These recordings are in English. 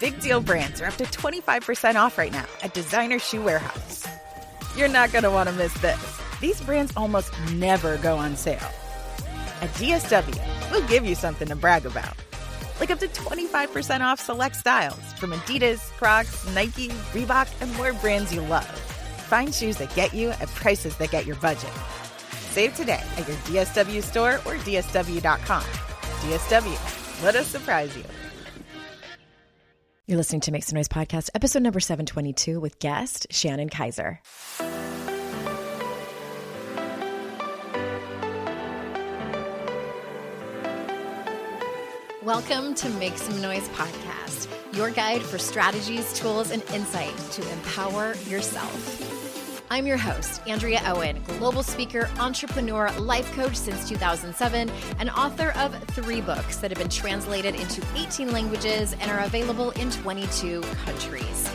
Big Deal brands are up to 25% off right now at Designer Shoe Warehouse. You're not going to want to miss this. These brands almost never go on sale. At DSW, we'll give you something to brag about. Like up to 25% off select styles from Adidas, Crocs, Nike, Reebok, and more brands you love. Find shoes that get you at prices that get your budget. Save today at your DSW store or DSW.com. DSW, let us surprise you. You're listening to Make Some Noise podcast, episode number 722 with guest Shannon Kaiser. Welcome to Make Some Noise podcast, your guide for strategies, tools, and insight to empower yourself. I'm your host, Andrea Owen, global speaker, entrepreneur, life coach since 2007, and author of 3 books that have been translated into 18 languages and are available in 22 countries.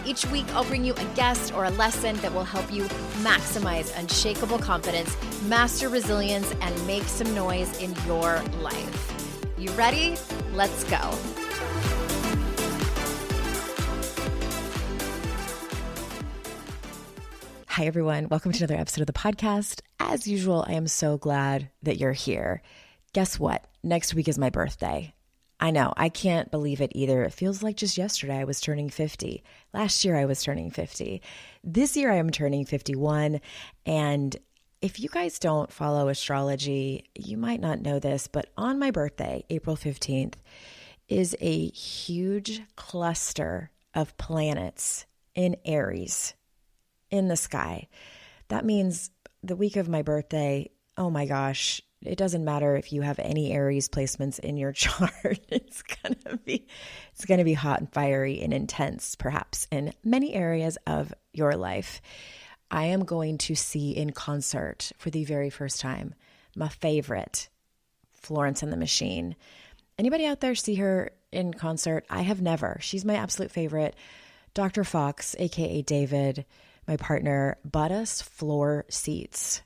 Each week, I'll bring you a guest or a lesson that will help you maximize unshakable confidence, master resilience, and make some noise in your life. You ready? Let's go. Hi, everyone. Welcome to another episode of the podcast. As usual, I am so glad that you're here. Guess what? Next week is my birthday. I know. I can't believe it either. It feels like just yesterday I was turning 50. Last year I was turning 50. This year I am turning 51. And if you guys don't follow astrology, you might not know this, but on my birthday, April 15th, is a huge cluster of planets in Aries in the sky. That means the week of my birthday, oh my gosh, it doesn't matter if you have any Aries placements in your chart. It's gonna be hot and fiery and intense, perhaps in many areas of your life. I am going to see in concert for the very first time my favorite, Florence and the Machine. Anybody out there see her in concert? I have never. She's my absolute favorite. Dr. Fox, aka David, my partner, bought us floor seats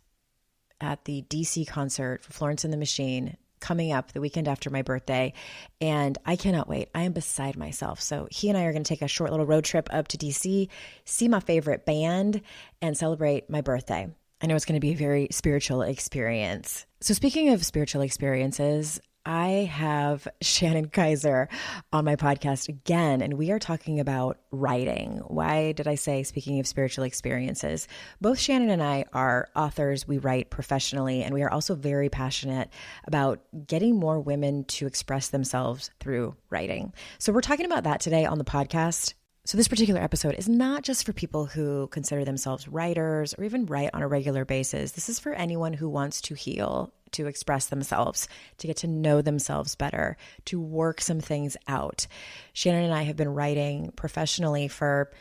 at the DC concert for Florence and the Machine coming up the weekend after my birthday. And I cannot wait. I am beside myself. So he and I are going to take a short little road trip up to DC, see my favorite band, and celebrate my birthday. I know it's going to be a very spiritual experience. So speaking of spiritual experiences, I have Shannon Kaiser on my podcast again, and we are talking about writing. Why did I say speaking of spiritual experiences? Both Shannon and I are authors. We write professionally, and we are also very passionate about getting more women to express themselves through writing. So we're talking about that today on the podcast. So this particular episode is not just for people who consider themselves writers or even write on a regular basis. This is for anyone who wants to heal, to express themselves, to get to know themselves better, to work some things out. Shannon and I have been writing professionally for,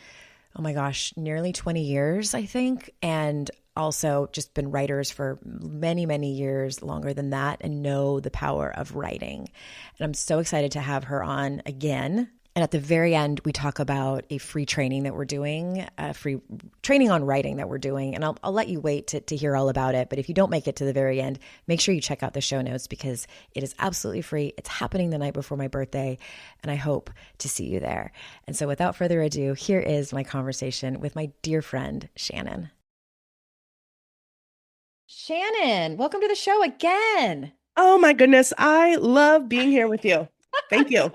oh my gosh, nearly 20 years, I think, and also just been writers for many, many years, longer than that, and know the power of writing. And I'm so excited to have her on again. And at the very end, we talk about a free training that we're doing, a free training on writing that we're doing. And I'll let you wait to hear all about it. But if you don't make it to the very end, make sure you check out the show notes because it is absolutely free. It's happening the night before my birthday, and I hope to see you there. And so without further ado, here is my conversation with my dear friend, Shannon. Shannon, welcome to the show again. Oh my goodness. I love being here with you. Thank you.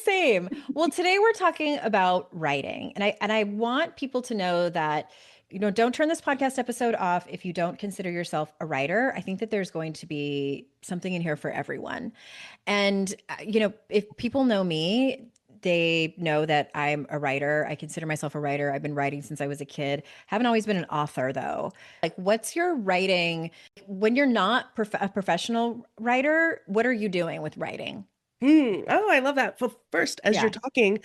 Same. Well, today we're talking about writing. And I want people to know that, don't turn this podcast episode off if you don't consider yourself a writer. I think that there's going to be something in here for everyone. And, if people know me, they know that I'm a writer. I consider myself a writer. I've been writing since I was a kid. Haven't always been an author though. Like, what's your writing when you're not a professional writer? What are you doing with writing? Oh, I love that. Well, first, as Yeah. you're talking,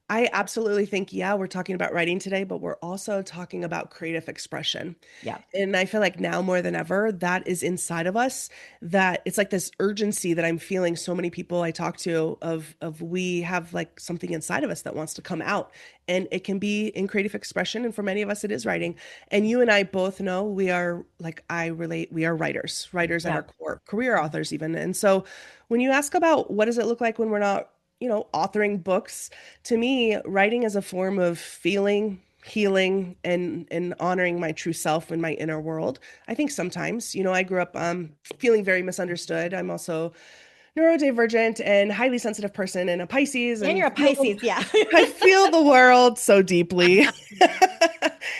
I absolutely think, we're talking about writing today, but we're also talking about creative expression. Yeah. And I feel like now more than ever, that is inside of us, that it's like this urgency that I'm feeling so many people I talk to of we have like something inside of us that wants to come out. And it can be in creative expression. And for many of us, it is writing. And you and I both know we are we are writers at our core, career authors even. And so when you ask about what does it look like when we're not authoring books. To me, writing is a form of feeling, healing, and honoring my true self and my inner world. I think sometimes, I grew up feeling very misunderstood. I'm also neurodivergent and highly sensitive person and a Pisces And and you're a Pisces, yeah. I feel the world so deeply. And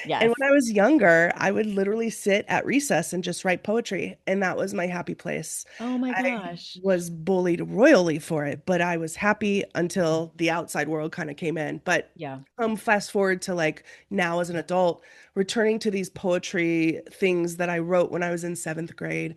Yes. when I was younger, I would literally sit at recess and just write poetry, and that was my happy place. Oh my I gosh. was bullied royally for it, but I was happy until the outside world kind of came in. But Yeah. fast forward to like now as an adult, returning to these poetry things that I wrote when I was in seventh grade,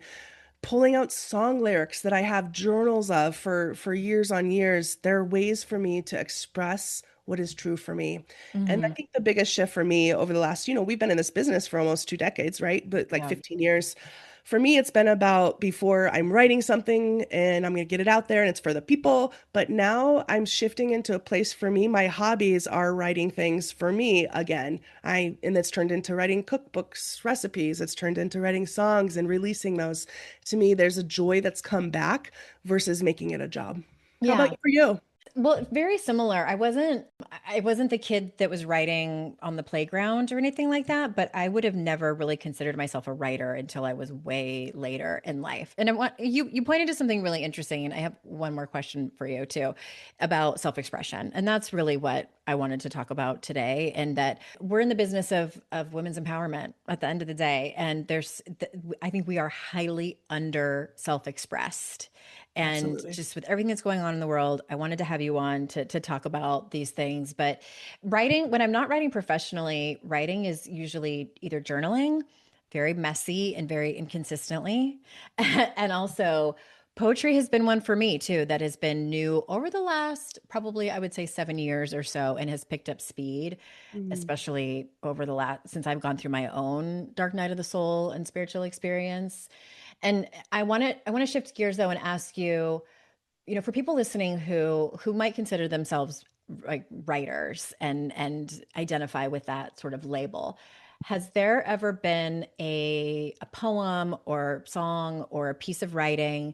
pulling out song lyrics that I have journals of for years on years. There are ways for me to express what is true for me. And I Hmm. think the biggest shift for me over the last, we've been in this business for almost 2 decades, right? But like Yeah. 15 years. For me, it's been about before I'm writing something and I'm going to get it out there and it's for the people. But now I'm shifting into a place for me. My hobbies are writing things for me again. And it's turned into writing cookbooks, recipes. It's turned into writing songs and releasing those. To me, there's a joy that's come back versus making it a job. How about Yeah. you for you? Well, very similar. I wasn't the kid that was writing on the playground or anything like that, but I would have never really considered myself a writer until I was way later in life. And I want you pointed to something really interesting, and I have one more question for you too about self-expression. And that's really what I wanted to talk about today, and that we're in the business of women's empowerment at the end of the day, and I think we are highly under self-expressed. And Absolutely. just with everything that's going on in the world, I wanted to have you on to talk about these things. But writing, when I'm not writing professionally, writing is usually either journaling, very messy and very inconsistently. And also, poetry has been one for me too, that has been new over the last probably, I would say, 7 years or so, and has picked up speed, Mm. especially over the last, since I've gone through my own dark night of the soul and spiritual experience. And I want to shift gears though and ask you, for people listening who might consider themselves like writers and identify with that sort of label, has there ever been a poem or song or a piece of writing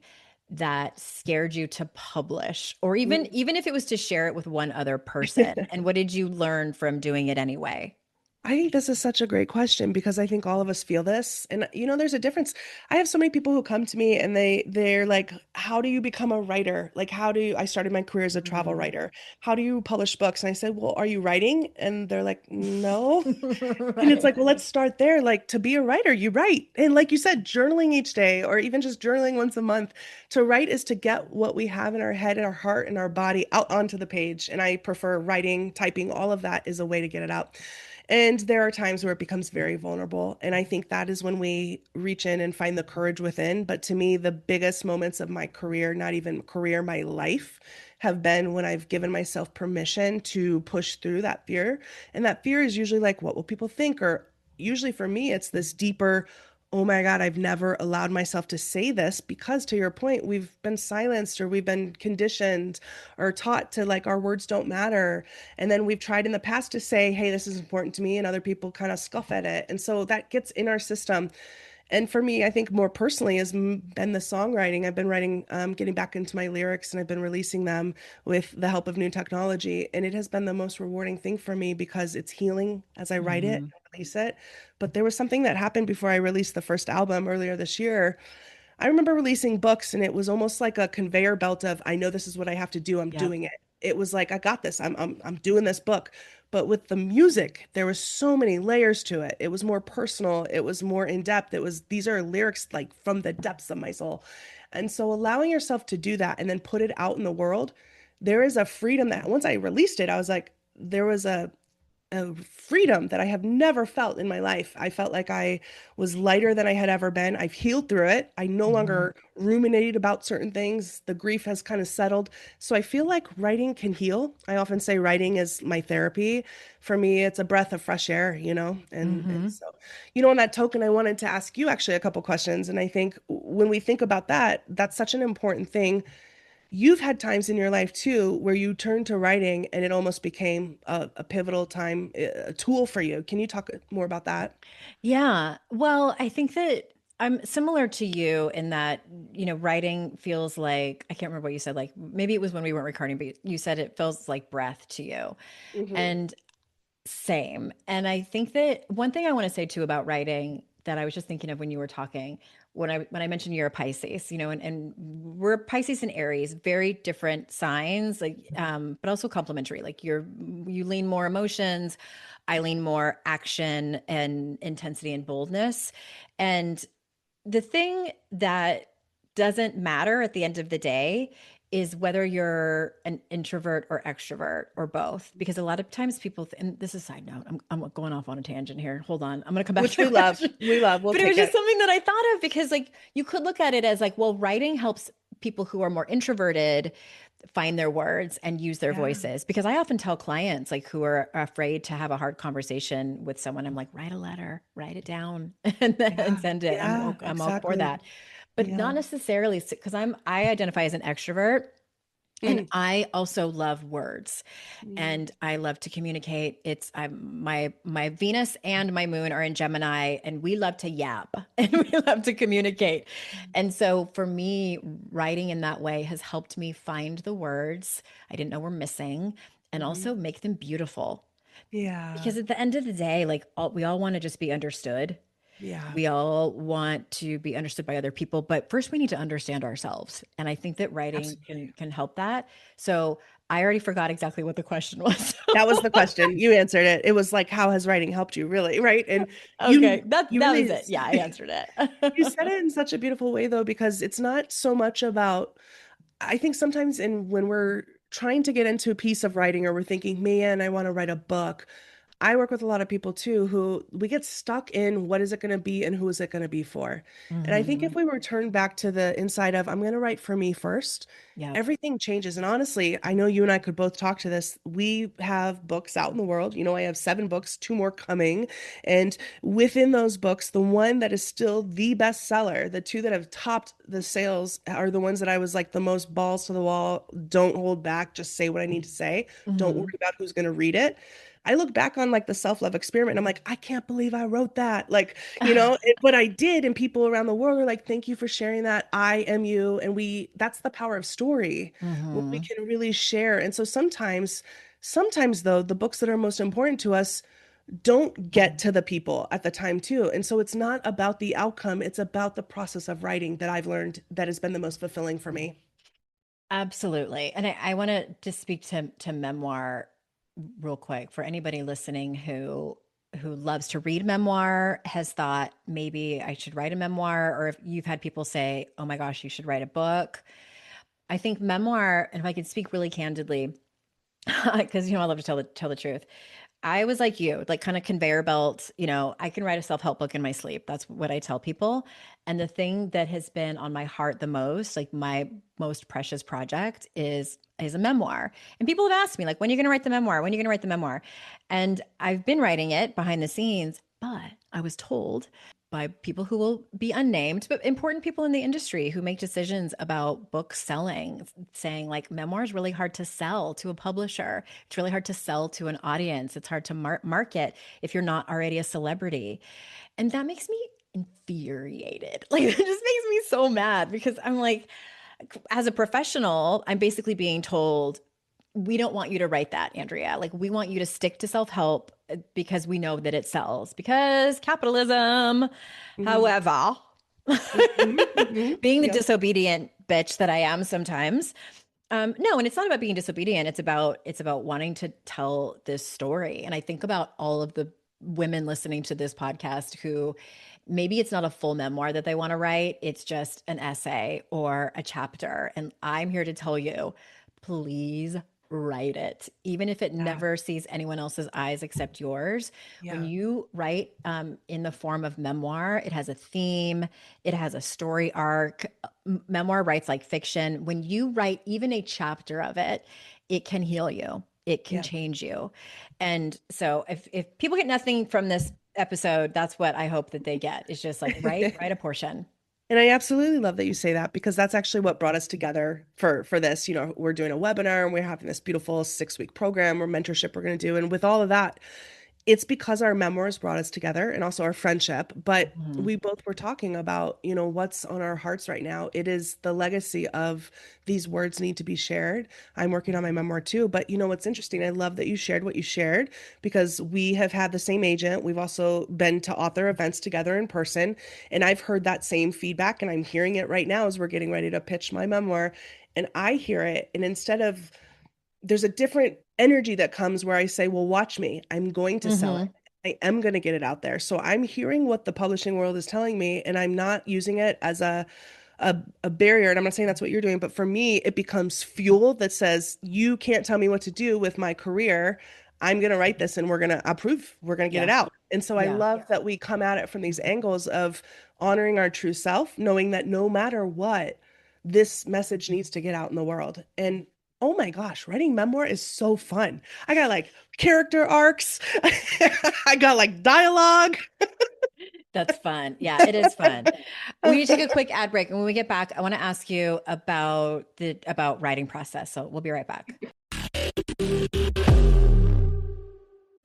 that scared you to publish, or even if it was to share it with one other person? And what did you learn from doing it anyway? I think this is such a great question because I think all of us feel this. And there's a difference. I have so many people who come to me and they're like, "How do you become a writer? Like I started my career as a travel Mhm. writer. How do you publish books?" And I said, "Well, are you writing?" And they're like, "No." And it's Right. like, "Well, let's start there. Like to be a writer, you write." And like you said, journaling each day or even just journaling once a month. To write is to get what we have in our head and our heart and our body out onto the page. And I prefer writing, typing, all of that is a way to get it out. And there are times where it becomes very vulnerable. And I think that is when we reach in and find the courage within. But to me, the biggest moments of my career, not even career, my life, have been when I've given myself permission to push through that fear. And that fear is usually like, what will people think? Or usually for me, it's this deeper, oh my God, I've never allowed myself to say this because to your point, we've been silenced or we've been conditioned or taught to like our words don't matter. And then we've tried in the past to say, hey, this is important to me, and other people kind of scoff at it. And so that gets in our system. And for me, I think more personally has been the songwriting. I've been writing, getting back into my lyrics, and I've been releasing them with the help of new technology. And it has been the most rewarding thing for me because it's healing as I write it, Mhm. release it. But there was something that happened before I released the first album earlier this year. I remember releasing books and it was almost like a conveyor belt of I know this is what I have to do. I'm Yep. doing it. It was like I got this. I'm doing this book. But with the music, there was so many layers to it. It was more personal, it was more in depth. It was these are lyrics like from the depths of my soul. And so allowing yourself to do that and then put it out in the world, there is a freedom that once I released it, I was like there was a freedom that I have never felt in my life. I felt like I was lighter than I had ever been. I've healed through it. I no Mhm. longer ruminated about certain things. The grief has kind of settled. So I feel like writing can heal. I often say writing is my therapy. For me, it's a breath of fresh air, and Mhm. so, on that token, I wanted to ask you actually a couple questions. And I think when we think about that, that's such an important thing. You've had times in your life too where you turned to writing and it almost became a pivotal time, a tool for you. Can you talk more about that? Yeah. Well, I think that I'm similar to you in that, writing feels like, I can't remember what you said, like maybe it was when we weren't recording, but you said it feels like breath to you. Hmm. And same. And I think that one thing I want to say too about writing that I was just thinking of when you were talking, when I mentioned you're a Pisces, and we're Pisces and Aries, very different signs, like but also complementary. Like you lean more emotions, I lean more action and intensity and boldness. And the thing that doesn't matter at the end of the day is whether you're an introvert or extrovert or both. Because a lot of times people, and this is a side note, I'm going off on a tangent here. Hold on. I'm going to come back Which to we the love. question. We love. We'll But it was take just it. something that I thought of because, like, you could look at it as like, well, writing helps people who are more introverted find their words and use their Yeah. voices. Because I often tell clients, like, who are afraid to have a hard conversation with someone, I'm like, write a letter, write it down, and then Yeah. send it. Yeah, I'm all for exactly. that, but Yeah. not necessarily because I identify as an extrovert. And Mm. I also love words Mm. and I love to communicate. My Venus and my moon are in Gemini and we love to yap and we love to communicate. And so for me, writing in that way has helped me find the words I didn't know were missing and Mhm. also make them beautiful. Yeah. Because at the end of the day, like we all want to just be understood. Yeah. We all want to be understood by other people, but first we need to understand ourselves. And I think that writing Absolutely. can help that. So I already forgot exactly what the question was. That was the question. You answered it. It was like, how has writing helped you, really? Right. And Okay, you that was really it. Yeah, I answered you it. said it in such a beautiful way, though, because it's not so much about, I think sometimes when we're trying to get into a piece of writing or we're thinking, man, I want to write a book. I work with a lot of people too who we get stuck in what is it going to be and who is it going to be for. And I think Hmm. if we return back to the inside of, I'm going to write for me first, Yep. everything changes. And honestly, I know you and I could both talk to this. We have books out in the world. I have 7 books, 2 more coming. And within those books, the one that is still the bestseller, the 2 that have topped the sales are the ones that I was like the most balls to the wall. Don't hold back. Just say what I need to say. Don't worry Hmm. about who's going to read it. I look back on like the self-love experiment and I'm like, I can't believe I wrote that. Like, but I did. And people around the world are like, thank you for sharing that. I am you. And that's the power of story when we Hmm. can really share. And so sometimes though, the books that are most important to us don't get to the people at the time too. And so it's not about the outcome. It's about the process of writing that I've learned that has been the most fulfilling for me. Absolutely. And I want to just speak to memoir real quick for anybody listening who loves to read memoir, has thought maybe I should write a memoir, or if you've had people say, "Oh my gosh, you should write a book." I think memoir, and if I could speak really candidly, because I love to tell the truth. I was like you, like kind of conveyor belt, I can write a self-help book in my sleep. That's what I tell people. And the thing that has been on my heart the most, like my most precious project is a memoir. And people have asked me like, when are you going to write the memoir? When are you going to write the memoir? And I've been writing it behind the scenes, but I was told by people who will be unnamed, but important people in the industry who make decisions about book selling, saying like memoir is really hard to sell to a publisher. It's really hard to sell to an audience. It's hard to market if you're not already a celebrity. And that makes me infuriated. Like, it just makes me so mad because I'm like, as a professional, I'm basically being told, we don't want you to write that, Andrea. Like, we want you to stick to self help because we know that it sells, because capitalism. Mhm. However, Mhm. Mhm. being the Yep. disobedient bitch that I am sometimes, no, and it's not about being disobedient. It's about wanting to tell this story. And I think about all of the women listening to this podcast who maybe it's not a full memoir that they want to write. It's just an essay or a chapter. And I'm here to tell you, please write it, even if it Yeah. never sees anyone else's eyes except yours. When Yeah. you write in the form of memoir, it has a theme, it has a story arc. Memoir writes like fiction. When you write even a chapter of it, it can heal you. It can Yeah. change you. And so if people get nothing from this episode, that's what I hope that they get. It's just like write a portion. And I absolutely love that you say that because that's actually what brought us together for this. We're doing a webinar and we're having this beautiful 6-week program or mentorship we're going to do. And with all of that, it's because our memoirs brought us together and also our friendship. But Mhm. we both were talking about, what's on our hearts right now. It is the legacy of these words need to be shared. I'm working on my memoir too. But what's interesting? I love that you shared what you shared because we have had the same agent. We've also been to author events together in person. And I've heard that same feedback. And I'm hearing it right now as we're getting ready to pitch my memoir. And I hear it. And instead of there's a different energy that comes where I say, well, watch me. I'm going to sell it. Mhm. I am going to get it out there. So I'm hearing what the publishing world is telling me, and I'm not using it as a barrier. And I'm not saying that's what you're doing, but for me, it becomes fuel that says, you can't tell me what to do with my career. I'm going to write this and we're going to approve. We're going to get it Yeah. out. And so I Yeah. love that we come at it from these angles of honoring our true self, knowing that no matter what, this message needs to get out in the world. And oh my gosh, writing memoir is so fun. I got like character arcs. I got like dialogue. That's fun. Yeah, it is fun. We need to take a quick ad break, and when we get back, I want to ask you about the about writing process. So we'll be right back.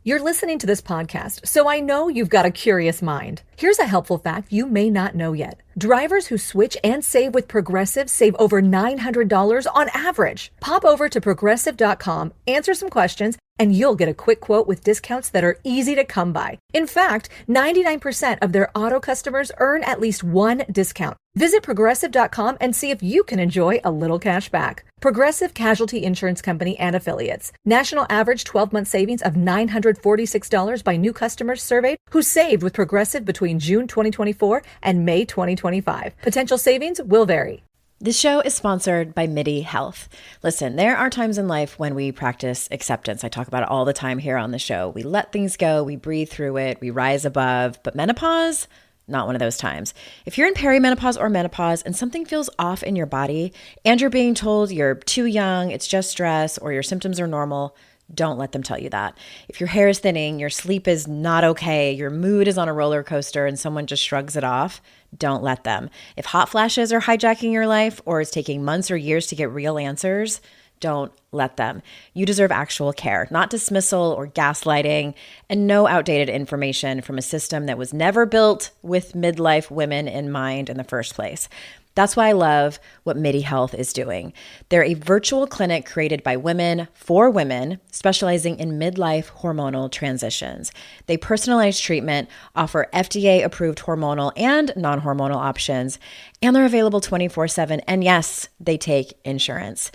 You're listening to this podcast, so I know you've got a curious mind. Here's a helpful fact you may not know yet. Drivers who switch and save with Progressive save over $900 on average. Pop over to progressive.com, answer some questions, and you'll get a quick quote with discounts that are easy to come by. In fact, 99% of their auto customers earn at least one discount. Visit progressive.com and see if you can enjoy a little cash back. Progressive Casualty Insurance Company and Affiliates. National average 12-month savings of $946 by new customers surveyed who saved with Progressive between June 2024 and May 2025. Potential savings will vary. This show is sponsored by MIDI Health. Listen, there are times in life when we practice acceptance. I talk about it all the time here on the show. We let things go, we breathe through it, we rise above. But menopause, not one of those times. If you're in perimenopause or menopause and something feels off in your body and you're being told you're too young, it's just stress, or your symptoms are normal, don't let them tell you that. If your hair is thinning, your sleep is not okay, your mood is on a roller coaster, and someone just shrugs it off, don't let them. If hot flashes are hijacking your life or it's taking months or years to get real answers, don't let them. You deserve actual care, not dismissal or gaslighting, and no outdated information from a system that was never built with midlife women in mind in the first place. That's why I love what MIDI Health is doing. They're a virtual clinic created by women for women, specializing in midlife hormonal transitions. They personalize treatment, offer FDA-approved hormonal and non-hormonal options, and they're available 24/7. And yes, they take insurance.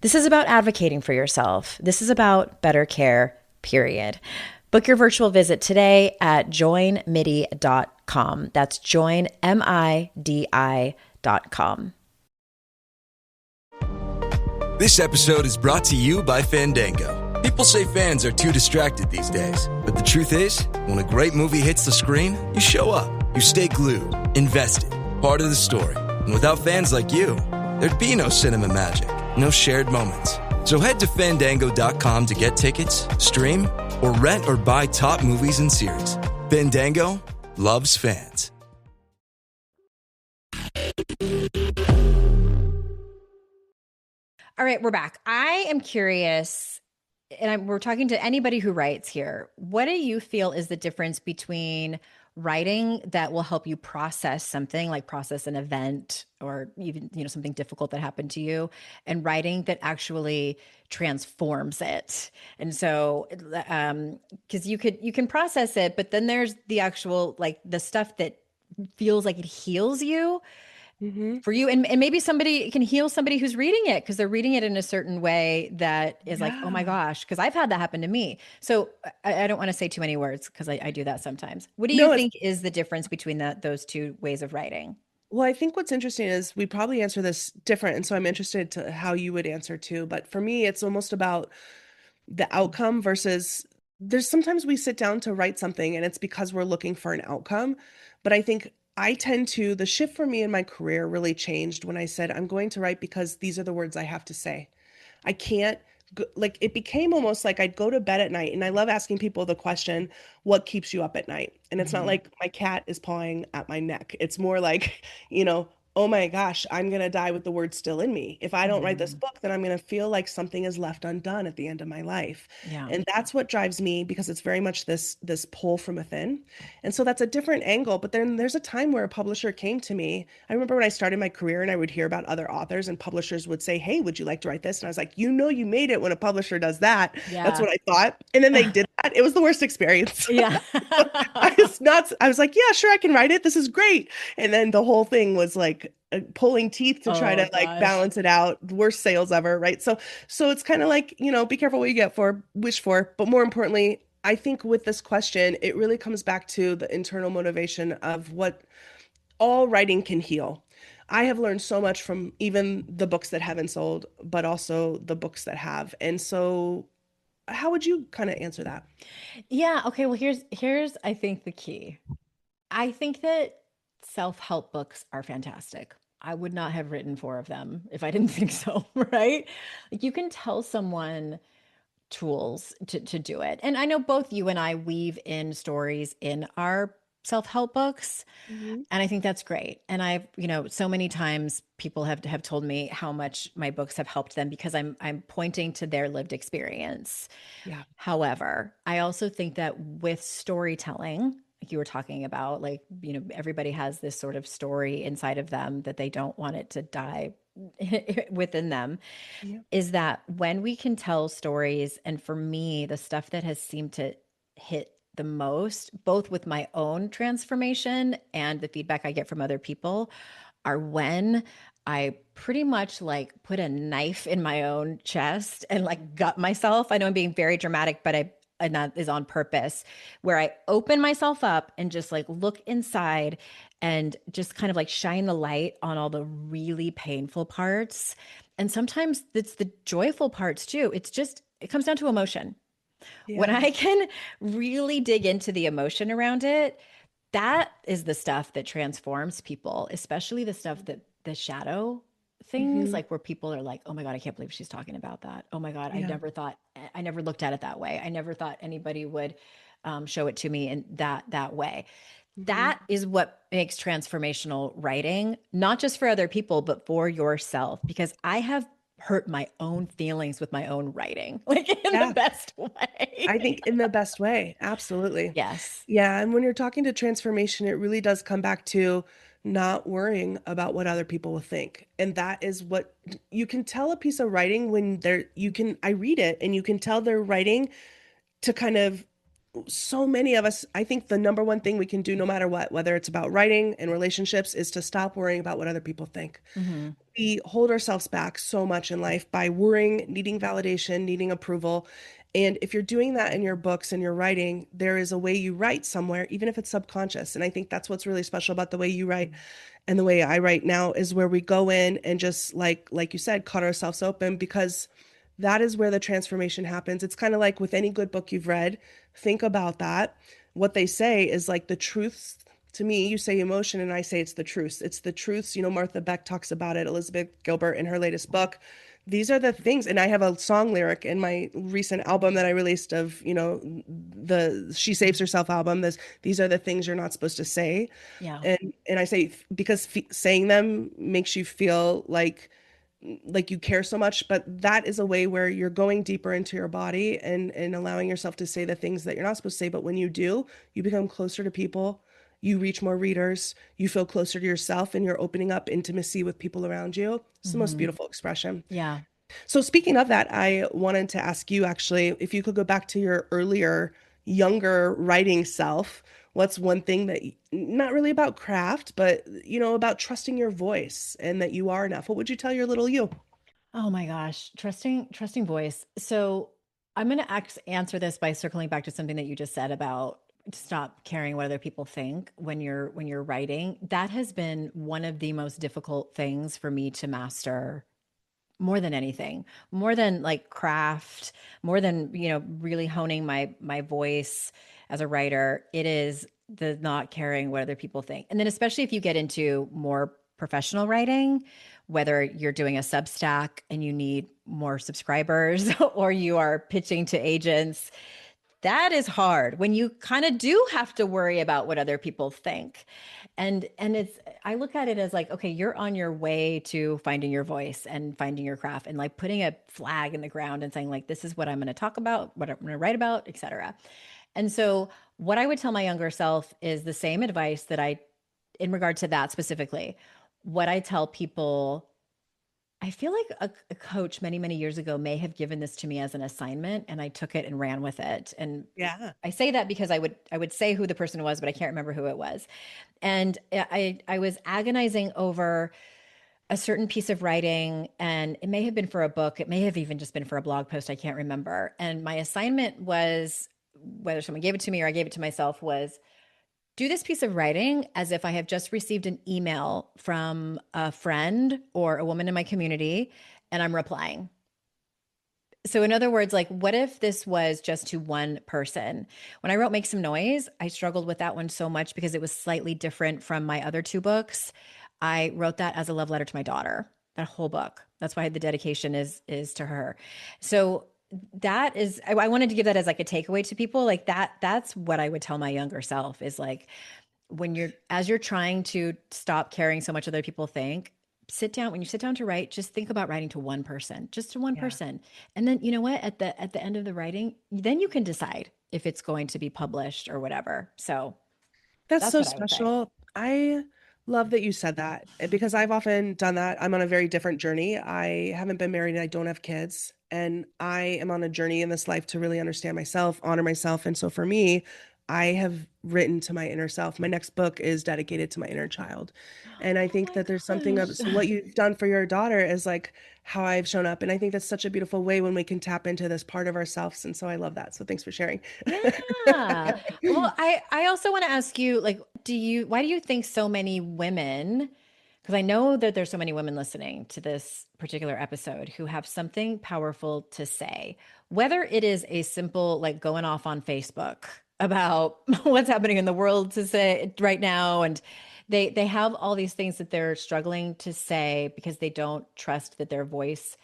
This is about advocating for yourself. This is about better care, period. Book your virtual visit today at joinmidi.com. That's joinmidi.com. This episode is brought to you by Fandango. People say fans are too distracted these days, but the truth is, when a great movie hits the screen, you show up, you stay glued, invested, part of the story. And without fans like you, there'd be no cinema magic, no shared moments. So head to Fandango.com to get tickets, stream, or rent or buy top movies and series. Fandango loves fans. All right, we're back. I am curious, and we're talking to anybody who writes here. What do you feel is the difference between writing that will help you process something, like process an event or even, something difficult that happened to you, and writing that actually transforms it? And so, because you can process it, but then there's the actual, like, the stuff that feels like it heals you. Mm-hmm. For you, and maybe somebody can heal somebody who's reading it because they're reading it in a certain way that is like, oh my gosh, because I've had that happen to me. So I don't want to say too many words because I do that sometimes. What do you think is the difference between those two ways of writing? Well, I think what's interesting is we probably answer this different, and so I'm interested to how you would answer too. But for me, it's almost about the outcome versus there's sometimes we sit down to write something and it's because we're looking for an outcome. But I think the shift for me in my career really changed when I said, I'm going to write because these are the words I have to say. I can't, like, it became almost like I'd go to bed at night, and I love asking people the question, what keeps you up at night? And it's not like my cat is pawing at my neck. It's more like, oh my gosh, I'm going to die with the word still in me. If I don't write this Mhm. book, then I'm going to feel like something is left undone at the end of my life. Yeah. And that's what drives me, because it's very much this pull from within. And so that's a different angle. But then there's a time where a publisher came to me. I remember when I started my career and I would hear about other authors, and publishers would say, "Hey, would you like to write this?" And I was like, you made it when a publisher does that. That's Yeah. what I thought. And then they did that. It was the worst experience. Yeah. I was like, yeah, sure, I can write it. This is great. And then the whole thing was like pulling teeth to try Oh to like gosh. balance it out. Worst sales ever, right? So it's kind of like, be careful what you get for, wish for, but more importantly, I think with this question, it really comes back to the internal motivation of what all writing can heal. I have learned so much from even the books that haven't sold, but also the books that have. And so how would you kind of answer that? Yeah, okay, well here's I think the key. I think that self-help books are fantastic. I would not have written four of them if I didn't think so, right? Like you can tell someone tools to do it. And I know both you and I weave in stories in our self-help books, Mhm. and I think that's great. And I've, so many times people have told me how much my books have helped them because I'm pointing to their lived experience. Yeah. However, I also think that with storytelling, like you were talking about, like, everybody has this sort of story inside of them that they don't want it to die within them, Yeah. is that when we can tell stories, and for me, the stuff that has seemed to hit the most, both with my own transformation and the feedback I get from other people, are when I pretty much like put a knife in my own chest and like gut myself. I know I'm being very dramatic, but and that is on purpose, where I open myself up and just like look inside and just kind of like shine the light on all the really painful parts. And sometimes it's the joyful parts too. It comes down to emotion. When Yeah. I can really dig into the emotion around it, that is the stuff that transforms people, especially the stuff that the shadow things, Hmm. like where people are like, oh my God, I can't believe she's talking about that. Oh my God, Yeah. I never looked at it that way. I never thought anybody would show it to me in that way. Hmm. That is what makes transformational writing, not just for other people, but for yourself, because I have hurt my own feelings with my own writing, like in the Yeah. best I way. think in the best way. Absolutely. Yes. Yeah. And when you're talking to transformation, it really does come back to not worrying about what other people will think. And that is what you can tell a piece of writing when I read it and you can tell they're writing to kind of, so many of us, I think the number one thing we can do no matter what, whether it's about writing and relationships, is to stop worrying about what other people think. Hmm. We hold ourselves back so much in life by worrying, needing validation, needing approval. And if you're doing that in your books and your writing, there is a way you write somewhere, even if it's subconscious. And I think that's what's really special about the way you write and the way I write now, is where we go in and just like you said, cut ourselves open, because that is where the transformation happens. It's kind of like with any good book you've read, think about that. What they say is like the truths. To me, you say emotion and I say it's the truths. It's the truths. Martha Beck talks about it, Elizabeth Gilbert in her latest book. These are the things. And I have a song lyric in my recent album that I released of, the She Saves Herself album. These are the things you're not supposed to say. Yeah. And I say, because saying them makes you feel like you care so much, but that is a way where you're going deeper into your body and allowing yourself to say the things that you're not supposed to say. But when you do, you become closer to people, you reach more readers, you feel closer to yourself, and you're opening up intimacy with people around you. It's the most Hmm. beautiful expression. Yeah. So speaking of that, I wanted to ask you actually, if you could go back to your earlier, younger writing self, what's one thing that not really about craft, but about trusting your voice and that you are enough? What would you tell your little you? Oh my gosh, trusting voice. So I'm going to answer this by circling back to something that you just said about stop caring what other people think when you're writing. That has been one of the most difficult things for me to master, more than anything, more than like craft, more than, really honing my voice as a writer. It is the not caring what other people think. And then especially if you get into more professional writing, whether you're doing a Substack and you need more subscribers or you are pitching to agents, that is hard when you kind of do have to worry about what other people think. And it's, I look at it as like, okay, you're on your way to finding your voice and finding your craft and like putting a flag in the ground and saying like, this is what I'm going to talk about, what I'm going to write about, etc. And so what I would tell my younger self is the same advice that I, in regard to that specifically, what I tell people. I feel like a coach many, many years ago may have given this to me as an assignment and I took it and ran with it. And Yeah. I say that because I would say who the person was, but I can't remember who it was. And I was agonizing over a certain piece of writing, and it may have been for a book. It may have even just been for a blog post. I can't remember. And my assignment was, whether someone gave it to me or I gave it to myself, was do this piece of writing as if I have just received an email from a friend or a woman in my community and I'm replying. So, in other words, like, what if this was just to one person? When I wrote Make Some Noise, I struggled with that one so much because it was slightly different from my other two books. I wrote that as a love letter to my daughter, that whole book. That's why the dedication is to her. So, that is, I wanted to give that as like a takeaway to people. Like that's what I would tell my younger self is like, as you're trying to stop caring so much other people think, when you sit down to write, just think about writing to one person, just to one person. And then, you know what, at the end of the writing, then you can decide if it's going to be published or whatever. So That's that's so what I would say. special. I love that you said that because I've often done that. I'm on a very different journey. I haven't been married and I don't have kids. And I am on a journey in this life to really understand myself, honor myself. And so for me, I have written to my inner self. My next book is dedicated to my inner child. And I Oh think my that there's something of, so gosh. what you've done for your daughter is like how I've shown up. And I think that's such a beautiful way when we can tap into this part of ourselves. And so I love that. So thanks for sharing. Yeah. Well, I also want to ask you, like, why do you think so many women, because I know that there's so many women listening to this particular episode who have something powerful to say, whether it is a simple, like going off on Facebook about what's happening in the world to say right now. And they have all these things that they're struggling to say because they don't trust that their voice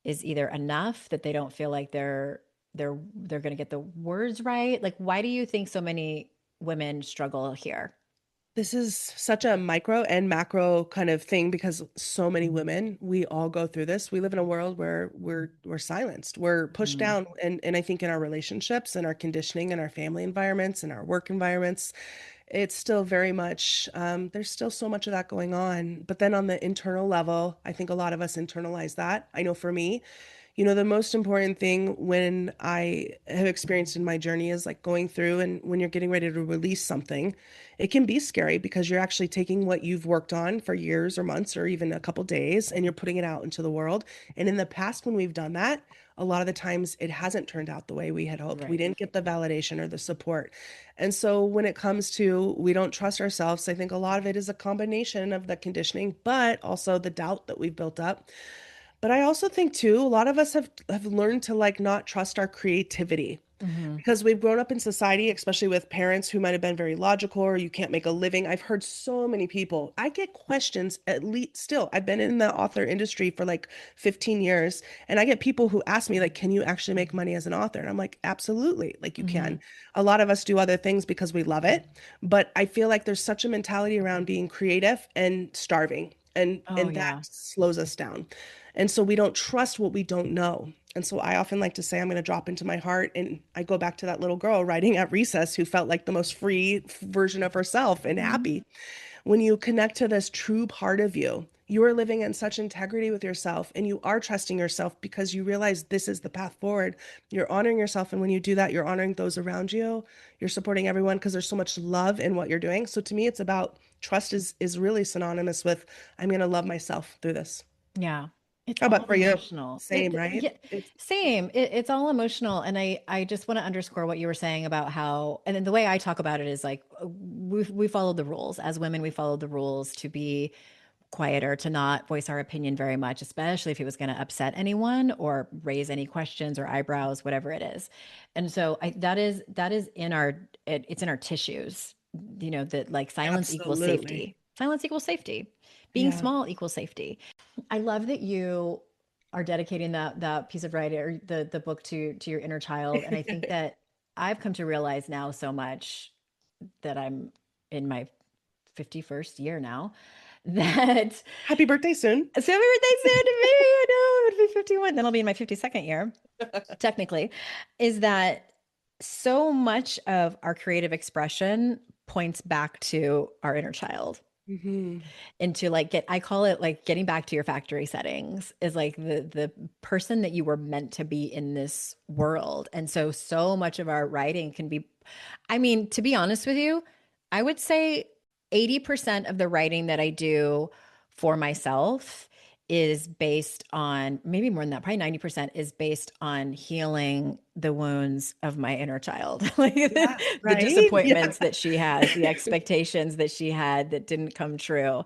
is either enough, that they don't feel like they're going to get the words right. Like, why do you think so many women struggle here? This is such a micro and macro kind of thing because so many women, we all go through this. We live in a world where we're silenced, we're pushed Mm. down, and I think in our relationships and our conditioning and our family environments and our work environments, it's still very much there's still so much of that going on. But then on the internal level, I think a lot of us internalize that. I know for me, the most important thing when I have experienced in my journey is like going through and when you're getting ready to release something, it can be scary because you're actually taking what you've worked on for years or months or even a couple days and you're putting it out into the world. And in the past, when we've done that, a lot of the times it hasn't turned out the way we had hoped. We Right. didn't get the validation or the support. And so when it comes to we don't trust ourselves, I think a lot of it is a combination of the conditioning, but also the doubt that we've built up. But I also think too, a lot of us have learned to like not trust our creativity Hmm. because we've grown up in society, especially with parents who might have been very logical or you can't make a living. I've heard so many people. I get questions at least still. I've been in the author industry for like 15 years and I get people who ask me like, can you actually make money as an author? And I'm like, absolutely. Like you Hmm. can. A lot of us do other things because we love it, but I feel like there's such a mentality around being creative and starving Oh, and that yeah. slows us down. And so we don't trust what we don't know. And so I often like to say, I'm going to drop into my heart. And I go back to that little girl writing at recess who felt like the most free version of herself and Mhm. happy. When you connect to this true part of you, you are living in such integrity with yourself and you are trusting yourself because you realize this is the path forward. You're honoring yourself. And when you do that, you're honoring those around you. You're supporting everyone because there's so much love in what you're doing. So to me, it's about trust is really synonymous with I'm going to love myself through this. Yeah. It's How all about for you? emotional. Same, right? Yeah, same. It's all emotional. And I just want to underscore what you were saying about how, and then the way I talk about it is like, we followed the rules as women. We followed the rules to be quieter, to not voice our opinion very much, especially if it was going to upset anyone or raise any questions or eyebrows, whatever it is. And so that is it's in our tissues, that like silence equals Absolutely. safety. Silence equals safety. Being Yeah. small equals safety. I love that you are dedicating that piece of writing or the book to your inner child. And I think that I've come to realize now so much that I'm in my 51st year now that Happy birthday soon. so happy birthday soon to me. I know it'll be 51. Then I'll be in my 52nd year, technically, is that so much of our creative expression points back to our inner child. Mm-hmm. Into like I call it like getting back to your factory settings is like the person that you were meant to be in this world. And so much of our writing can be, I mean, to be honest with you, I would say 80% of the writing that I do for myself is based on, maybe more than that, probably 90% is based on healing the wounds of my inner child. Like the right? disappointments that she has, the expectations that she had that didn't come true.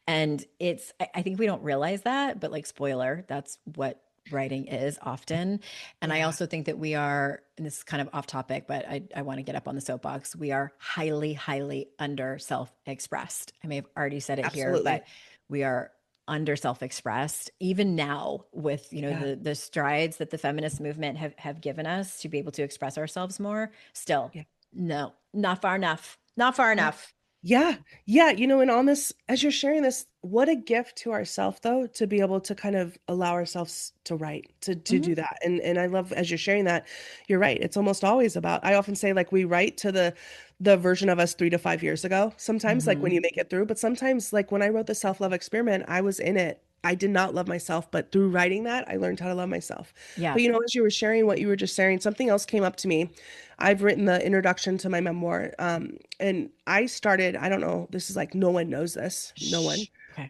And I think we don't realize that, but like spoiler, that's what writing is often. And I also think that we are, and this is kind of off topic, but I want to get up on the soapbox. We are highly, highly under self-expressed. I may have already said it here, but we are under self-expressed even now with, you know, the strides that the feminist movement have given us to be able to express ourselves more. Still, no, not far enough. Not far enough. Yeah. You know, and on this, as you're sharing this, what a gift to ourselves, though, to be able to kind of allow ourselves to write, to do that. And I love, as you're sharing that, you're right. It's almost always about, I often say, like, we write to the version of us 3 to 5 years ago, sometimes like when you make it through, but sometimes like when I wrote the self-love experiment, I was in it. I did not love myself, but through writing that, I learned how to love myself. Yeah. But, you know, as you were sharing what you were just sharing, something else came up to me. I've written the introduction to my memoir. And I started, I don't know, this is like, no one knows this, no one,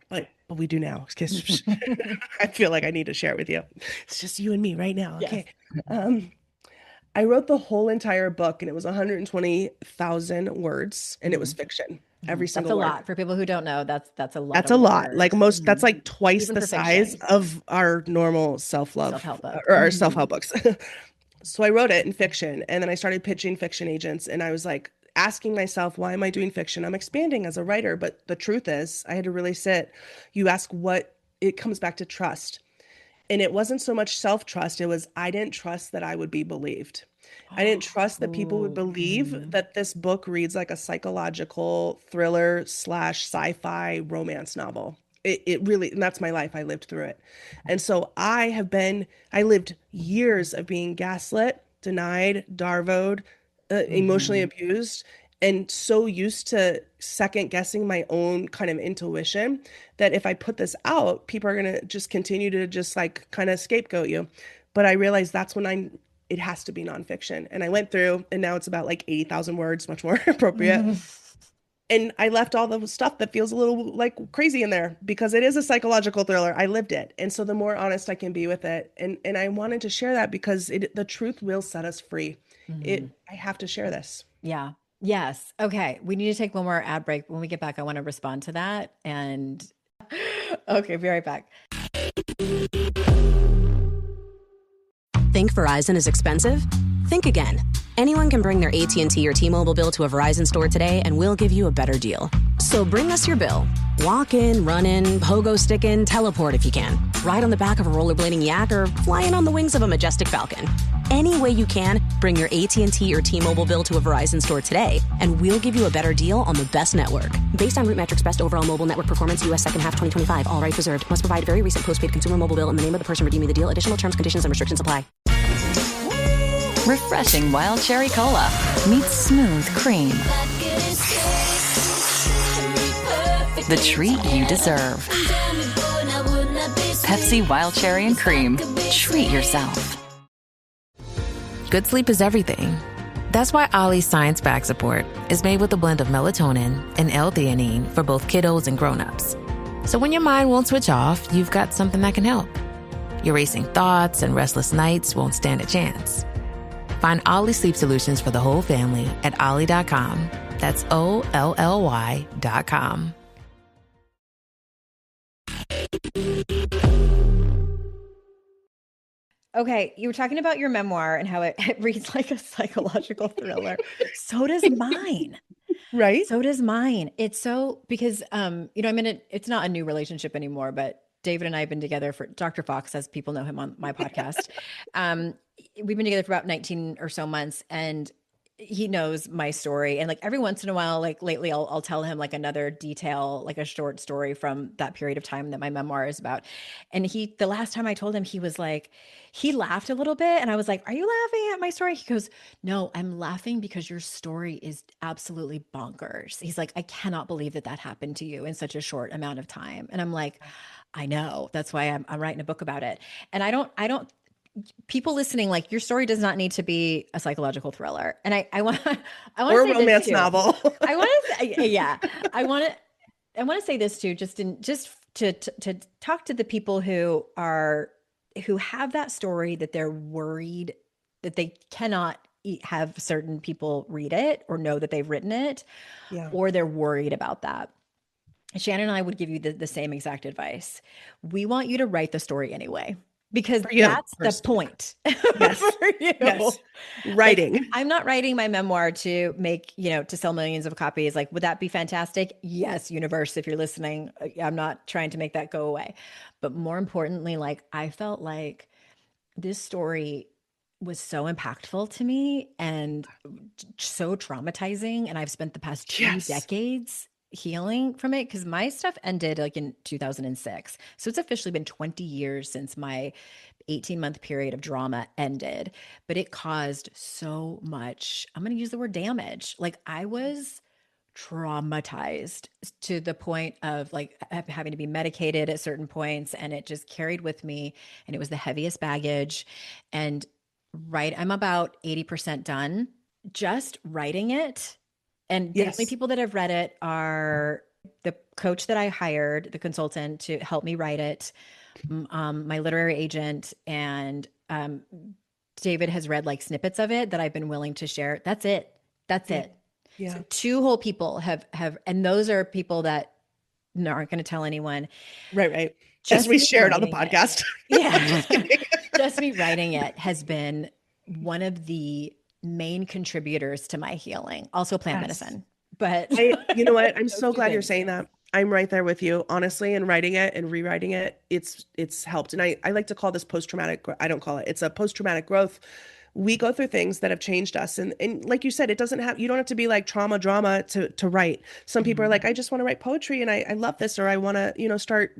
but we do now. I feel like I need to share it with you. It's just you and me right now. Okay. Yes. I wrote the whole entire book and it was 120,000 words and it was fiction. Every single word. That's a lot for people who don't know. That's a lot. That's a lot. Words. Like most, that's like twice Even the size of our normal self-love book. or our self-help books. So I wrote it in fiction and then I started pitching fiction agents and I was like asking myself, why am I doing fiction? I'm expanding as a writer, but the truth is I had to really sit. You ask what, it comes back to trust. And it wasn't so much self-trust. It was, I didn't trust that I would be believed. I didn't trust that people would believe that this book reads like a psychological thriller / sci-fi romance novel. It really, and that's my life. I lived through it. And so I lived years of being gaslit, denied, darvoed, emotionally abused, and so used to second guessing my own kind of intuition that if I put this out, people are going to just continue to just like kind of scapegoat you. But I realized that's when it has to be nonfiction. And I went through and now it's about like 80,000 words, much more appropriate. And I left all the stuff that feels a little like crazy in there because it is a psychological thriller. I lived it. And so the more honest I can be with it. And I wanted to share that because the truth will set us free. I have to share this. Yeah. Yes. Okay. We need to take one more ad break. When we get back, I want to respond to that. And okay, be right back. Think Verizon is expensive? Think again. Anyone can bring their AT&T or T-Mobile bill to a Verizon store today and we'll give you a better deal. So bring us your bill. Walk in, run in, pogo stick in, teleport if you can. Ride on the back of a rollerblading yak or fly in on the wings of a majestic falcon. Any way you can, bring your AT&T or T-Mobile bill to a Verizon store today and we'll give you a better deal on the best network. Based on RootMetrics Best Overall Mobile Network Performance, U.S. second half 2025. All rights reserved. Must provide very recent postpaid consumer mobile bill in the name of the person redeeming the deal. Additional terms, conditions, and restrictions apply. Refreshing Wild Cherry Cola meets smooth cream. The treat you deserve. Pepsi Wild Cherry and Cream. Treat yourself. Good sleep is everything. That's why Ollie's Science Bag Support is made with a blend of melatonin and L-theanine for both kiddos and grown-ups. So when your mind won't switch off, you've got something that can help. Your racing thoughts and restless nights won't stand a chance. Find Ollie Sleep Solutions for the whole family at ollie.com. That's OLLY.com. Okay, you were talking about your memoir and how it reads like a psychological thriller. So does mine. Right? So does mine. It's so, because, I'm it's not a new relationship anymore, but David and I have been together for, Dr. Fox, as people know him on my podcast. We've been together for about 19 or so months. And he knows my story. And like every once in a while, like lately, I'll tell him like another detail, like a short story from that period of time that my memoir is about. And the last time I told him, he was like, he laughed a little bit. And I was like, are you laughing at my story? He goes, no, I'm laughing because your story is absolutely bonkers. He's like, I cannot believe that happened to you in such a short amount of time. And I'm like, I know. That's why I'm writing a book about it. And I don't people listening, like your story does not need to be a psychological thriller. And I want I want Or to a say romance this too. novel. I want to say, yeah, I want to say this too, just to talk to the people who have that story that they're worried that they cannot have certain people read it or know that they've written it, or they're worried about that. Shannon and I would give you the same exact advice. We want you to write the story anyway, because that's the point. Yes. For you. Yes. Writing. Like, I'm not writing my memoir to make, to sell millions of copies. Like, would that be fantastic? Yes, universe, if you're listening, I'm not trying to make that go away. But more importantly, like, I felt like this story was so impactful to me and so traumatizing. And I've spent the past 2 decades healing from it, because my stuff ended like in 2006. So it's officially been 20 years since my 18-month period of drama ended, but it caused so much, I'm going to use the word damage. Like, I was traumatized to the point of like having to be medicated at certain points, and it just carried with me, and it was the heaviest baggage. And I'm about 80% done just writing it. And the only people that have read it are the coach that I hired, the consultant to help me write it, my literary agent, and David has read like snippets of it that I've been willing to share. That's it. Yeah. So 2 whole people have, and those are people that aren't going to tell anyone. Right. Just we shared on the podcast. Yeah. Just me writing it has been one of the main contributors to my healing. Also plant medicine. But you know what? I'm so glad you're saying that. I'm right there with you, honestly, and writing it and rewriting it. It's helped. And I like to call this post-traumatic. I don't call it. It's a post-traumatic growth. We go through things that have changed us. And like you said, you don't have to be like trauma drama to write. Some people are like, I just want to write poetry and I love this, or I want to, start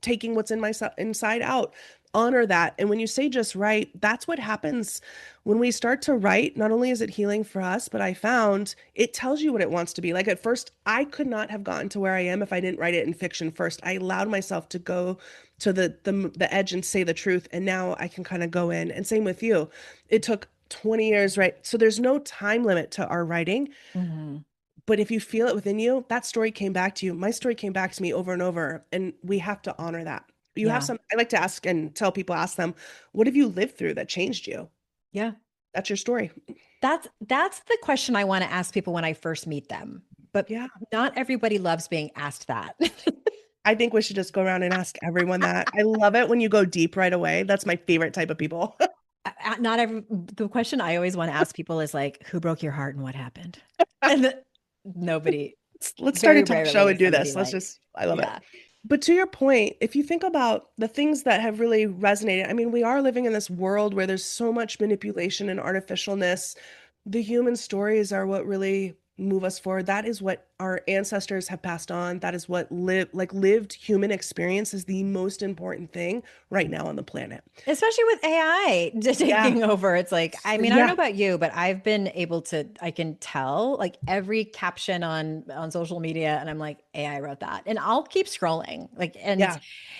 taking what's in my inside out. Honor that. And when you say just write, that's what happens when we start to write. Not only is it healing for us, but I found it tells you what it wants to be. Like at first, I could not have gotten to where I am if I didn't write it in fiction first. I allowed myself to go to the edge and say the truth. And now I can kind of go in. And same with you. It took 20 years, right? So there's no time limit to our writing. Mm-hmm. But if you feel it within you, that story came back to you. My story came back to me over and over. And we have to honor that. You have some, I like to ask and tell people, ask them, what have you lived through that changed you? Yeah. That's your story. That's the question I want to ask people when I first meet them. But not everybody loves being asked that. I think we should just go around and ask everyone that. I love it when you go deep right away. That's my favorite type of people. The question I always want to ask people is like, who broke your heart and what happened? And nobody. Let's start a talk show and do this. I love it. But to your point, if you think about the things that have really resonated, I mean, we are living in this world where there's so much manipulation and artificialness. The human stories are what really move us forward. That is what our ancestors have passed on. That is what lived human experience is the most important thing right now on the planet. Especially with AI taking over. It's like, I mean, I don't know about you, but I've been able to, I can tell like every caption on social media, and I'm like, AI wrote that. And I'll keep scrolling. Like, and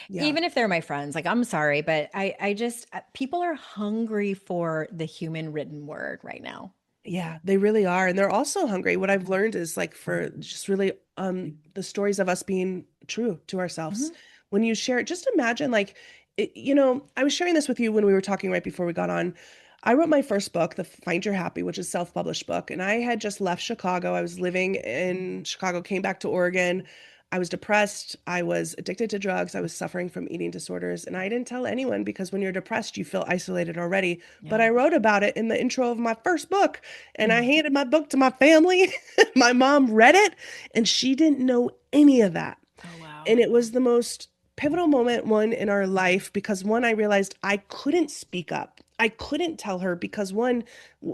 even if they're my friends, like, I'm sorry, but I just, people are hungry for the human written word right now. Yeah, they really are. And they're also hungry. What I've learned is like for just really the stories of us being true to ourselves. Mm-hmm. When you share it, just imagine like, I was sharing this with you when we were talking right before we got on. I wrote my first book, The Find Your Happy, which is a self-published book. And I had just left Chicago. I was living in Chicago, came back to Oregon. I was depressed. I was addicted to drugs. I was suffering from eating disorders. And I didn't tell anyone because when you're depressed, you feel isolated already. Yeah. But I wrote about it in the intro of my first book. And I handed my book to my family. My mom read it and she didn't know any of that. Oh, wow. And it was the most pivotal moment in our life because I realized I couldn't speak up. I couldn't tell her because one,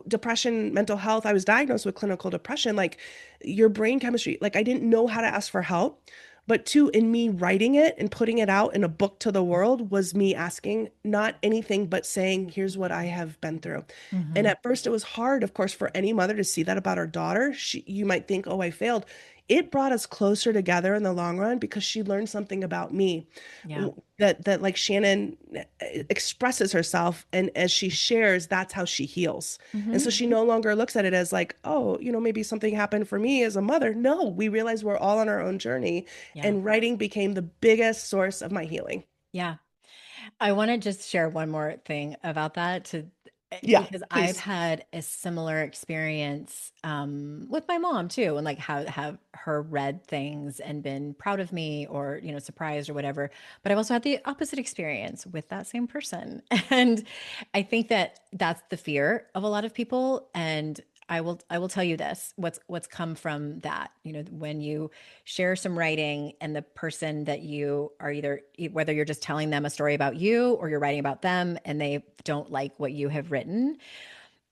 depression, mental health, I was diagnosed with clinical depression, like your brain chemistry, like I didn't know how to ask for help. But two, in me writing it and putting it out in a book to the world was me asking not anything but saying, here's what I have been through. And at first it was hard, of course, for any mother to see that about her daughter. You might think, oh, I failed. It brought us closer together in the long run because she learned something about me Yeah. that like Shannon expresses herself, and as she shares, that's how she heals. And so she no longer looks at it as like, oh, maybe something happened for me as a mother. No, we realize we're all on our own journey, Yeah. and writing became the biggest source of my healing. Yeah. I want to just share one more thing about that Yeah, because I've please. had a similar experience with my mom too, and like how have her read things and been proud of me or surprised or whatever. But I've also had the opposite experience with that same person, and I think that that's the fear of a lot of people. And I will tell you this, what's come from that, when you share some writing and the person that you are whether you're just telling them a story about you or you're writing about them and they don't like what you have written,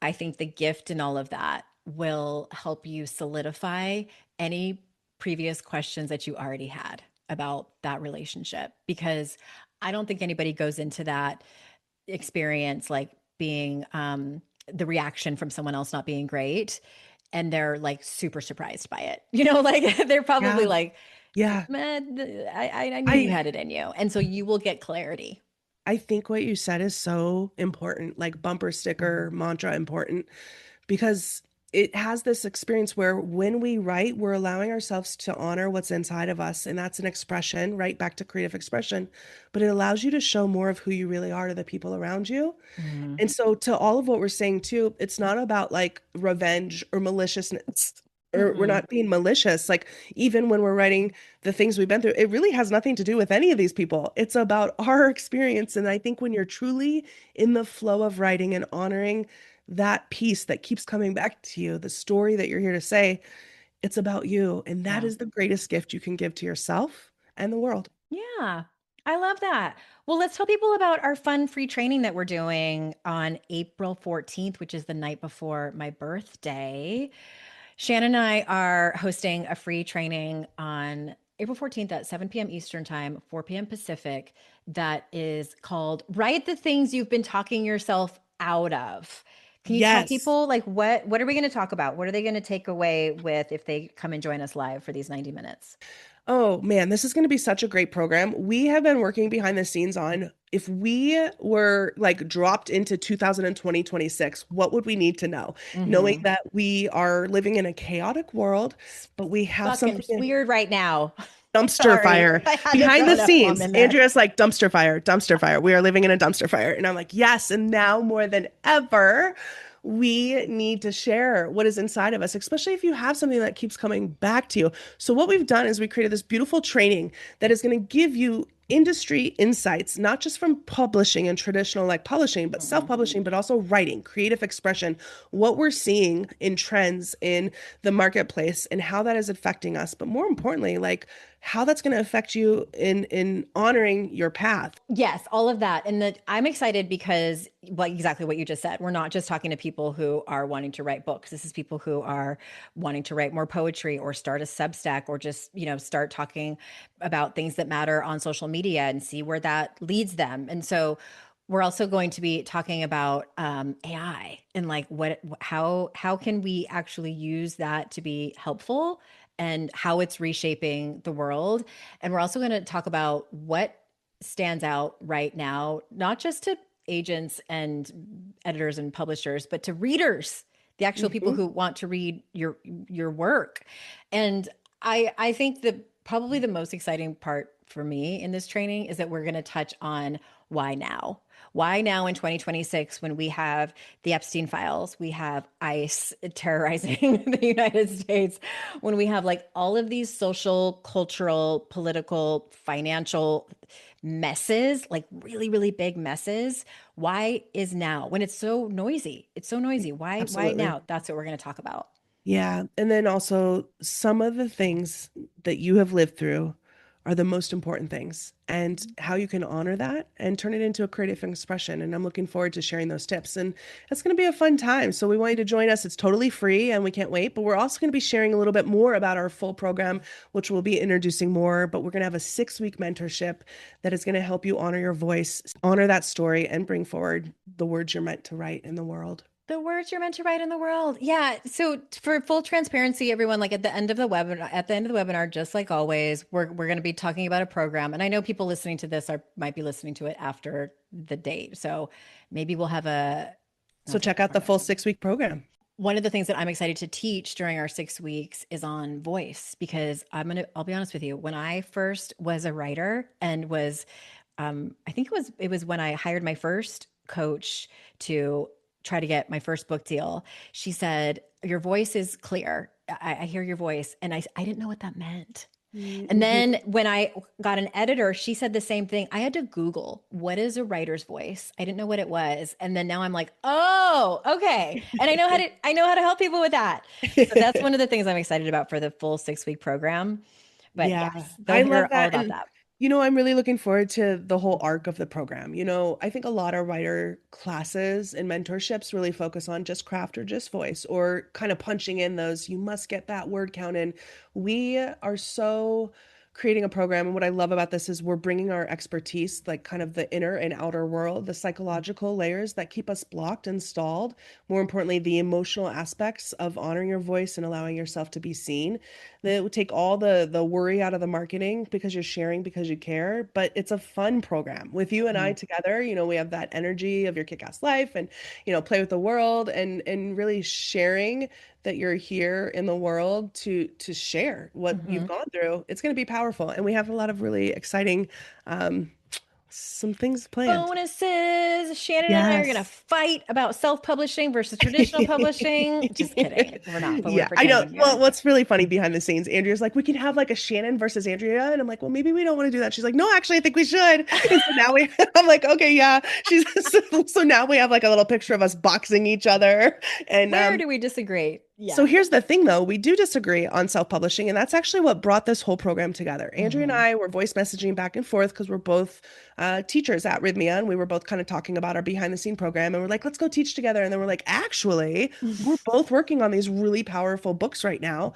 I think the gift in all of that will help you solidify any previous questions that you already had about that relationship, because I don't think anybody goes into that experience like being the reaction from someone else not being great and they're like super surprised by it, like they're probably Yeah, like, yeah. man, I knew you I had it in you, and so you will get clarity. I think what you said is so important, like bumper sticker mantra important, because it has this experience where when we write, we're allowing ourselves to honor what's inside of us. And that's an expression, right? Back to creative expression. But it allows you to show more of who you really are to the people around you. Mm-hmm. And so, to all of what we're saying too, it's not about like revenge or maliciousness, or we're Mm-mm. not being malicious. Like, even when we're writing the things we've been through, it really has nothing to do with any of these people. It's about our experience. And I think when you're truly in the flow of writing and honoring that piece that keeps coming back to you, the story that you're here to say, it's about you. And that Yeah. is the greatest gift you can give to yourself and the world. Yeah. I love that. Well, let's tell people about our fun free training that we're doing on April 14th, which is the night before my birthday. Shannon and I are hosting a free training on April 14th at 7 p.m. Eastern Time, 4 p.m. Pacific, that is called Write the Things You've Been Talking Yourself Out of. Can you tell Yes. people like what are we going to talk about? What are they going to take away with if they come and join us live for these 90 minutes? Oh man, this is going to be such a great program. We have been working behind the scenes on if we were like dropped into 2020, 26, what would we need to know? Knowing Mm-hmm. that we are living in a chaotic world, but we have Fucking something in weird right now. dumpster Sorry, fire I had to behind throw the an F-bomb scenes. in there. Andrea's like, dumpster fire, dumpster fire. We are living in a dumpster fire. And I'm like, yes. And now more than ever, we need to share what is inside of us, especially if you have something that keeps coming back to you. So, what we've done is we created this beautiful training that is going to give you industry insights, not just from publishing and traditional like publishing, but Mm-hmm. self-publishing, but also writing, creative expression, what we're seeing in trends in the marketplace and how that is affecting us. But more importantly, like how that's going to affect you in honoring your path. Yes, all of that. And that I'm excited because exactly what you just said. We're not just talking to people who are wanting to write books. This is people who are wanting to write more poetry or start a Substack or just, start talking about things that matter on social media and see where that leads them. And so we're also going to be talking about AI and like how can we actually use that to be helpful and how it's reshaping the world. And we're also going to talk about what stands out right now, not just to agents and editors and publishers, but to readers, the actual people Mhm. who want to read your work. And I think that probably the most exciting part for me in this training is that we're going to touch on why now. Why now in 2026 when we have the Epstein files, we have ICE terrorizing the United States, when we have like all of these social, cultural, political, financial messes, like really, really big messes. Why is now when it's so noisy? It's so noisy. Why Absolutely. now? That's what we're going to talk about. Yeah. And then also some of the things that you have lived through are the most important things, and how you can honor that and turn it into a creative expression. And I'm looking forward to sharing those tips. And it's going to be a fun time. So we want you to join us. It's totally free and we can't wait. But we're also going to be sharing a little bit more about our full program, which we'll be introducing more. But we're going to have a 6-week mentorship that is going to help you honor your voice, honor that story, and bring forward the words you're meant to write in the world. The words you're meant to write in the world. Yeah. So for full transparency, everyone, like at the end of the webinar, just like always, we're going to be talking about a program. And I know people listening to this might be listening to it after the date. So maybe we'll have So check out the full 6-week program. One of the things that I'm excited to teach during our 6 weeks is on voice, because I'll be honest with you. When I first was a writer and was, I think it was when I hired my first coach to try to get my first book deal, she said, your voice is clear. I hear your voice. And I didn't know what that meant. Mm-hmm. And then when I got an editor, she said the same thing. I had to Google, what is a writer's voice? I didn't know what it was. And then now I'm like, oh, okay. And I know how to help people with that. So that's one of the things I'm excited about for the full 6-week program. But yeah, yes, I love all about that. I'm really looking forward to the whole arc of the program. I think a lot of writer classes and mentorships really focus on just craft or just voice, or kind of punching in those, you must get that word count in. We are so creating a program. And what I love about this is we're bringing our expertise, like kind of the inner and outer world, the psychological layers that keep us blocked and stalled. More importantly, the emotional aspects of honoring your voice and allowing yourself to be seen. That would take all the worry out of the marketing, because you're sharing because you care. But it's a fun program with you and I together. We have that energy of your kick-ass life and, play with the world and really sharing that you're here in the world to share what you've gone through. It's going to be powerful. And we have a lot of really exciting some things planned. Bonuses. Shannon and I are going to fight about self-publishing versus traditional publishing. Just kidding. We're not. But I know. Well, what's really funny behind the scenes, Andrea's like, we can have like a Shannon versus Andrea. And I'm like, well, maybe we don't want to do that. She's like, no, actually, I think we should. And so now I'm like, okay, yeah. So now we have like a little picture of us boxing each other. And where do we disagree? Yeah. So here's the thing, though. We do disagree on self-publishing, and that's actually what brought this whole program together. Andrea and I were voice messaging back and forth because we're both teachers at Rhythmia, and we were both kind of talking about our behind-the-scene program, and we're like, let's go teach together. And then we're like, actually, we're both working on these really powerful books right now,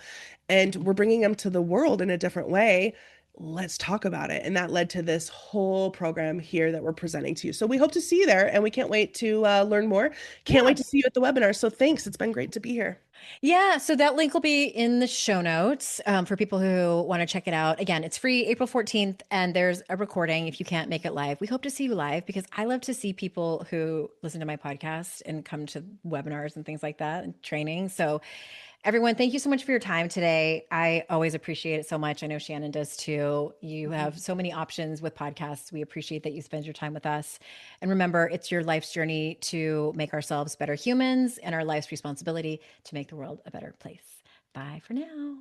and we're bringing them to the world in a different way. Let's talk about it. And that led to this whole program here that we're presenting to you. So we hope to see you there, and we can't wait to learn more. Can't wait to see you at the webinar. So thanks. It's been great to be here. Yeah. So that link will be in the show notes for people who want to check it out. Again, it's free April 14th, and there's a recording if you can't make it live. We hope to see you live, because I love to see people who listen to my podcast and come to webinars and things like that and training. So everyone, thank you so much for your time today. I always appreciate it so much. I know Shannon does too. You have so many options with podcasts. We appreciate that you spend your time with us. And remember, it's your life's journey to make ourselves better humans, and our life's responsibility to make the world a better place. Bye for now.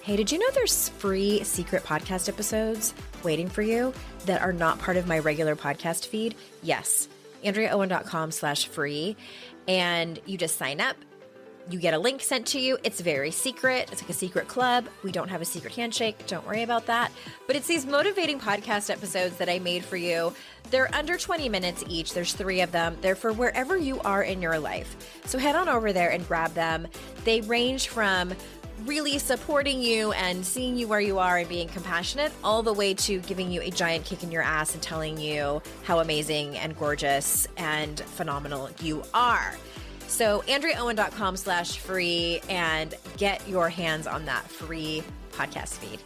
Hey, did you know there's free secret podcast episodes waiting for you that are not part of my regular podcast feed? Yes. AndreaOwen.com/free. And you just sign up. You get a link sent to you. It's very secret. It's like a secret club. We don't have a secret handshake. Don't worry about that. But it's these motivating podcast episodes that I made for you. They're under 20 minutes each. There's 3 of them. They're for wherever you are in your life. So head on over there and grab them. They range from really supporting you and seeing you where you are and being compassionate, all the way to giving you a giant kick in your ass and telling you how amazing and gorgeous and phenomenal you are. So AndreaOwen.com/free, and get your hands on that free podcast feed.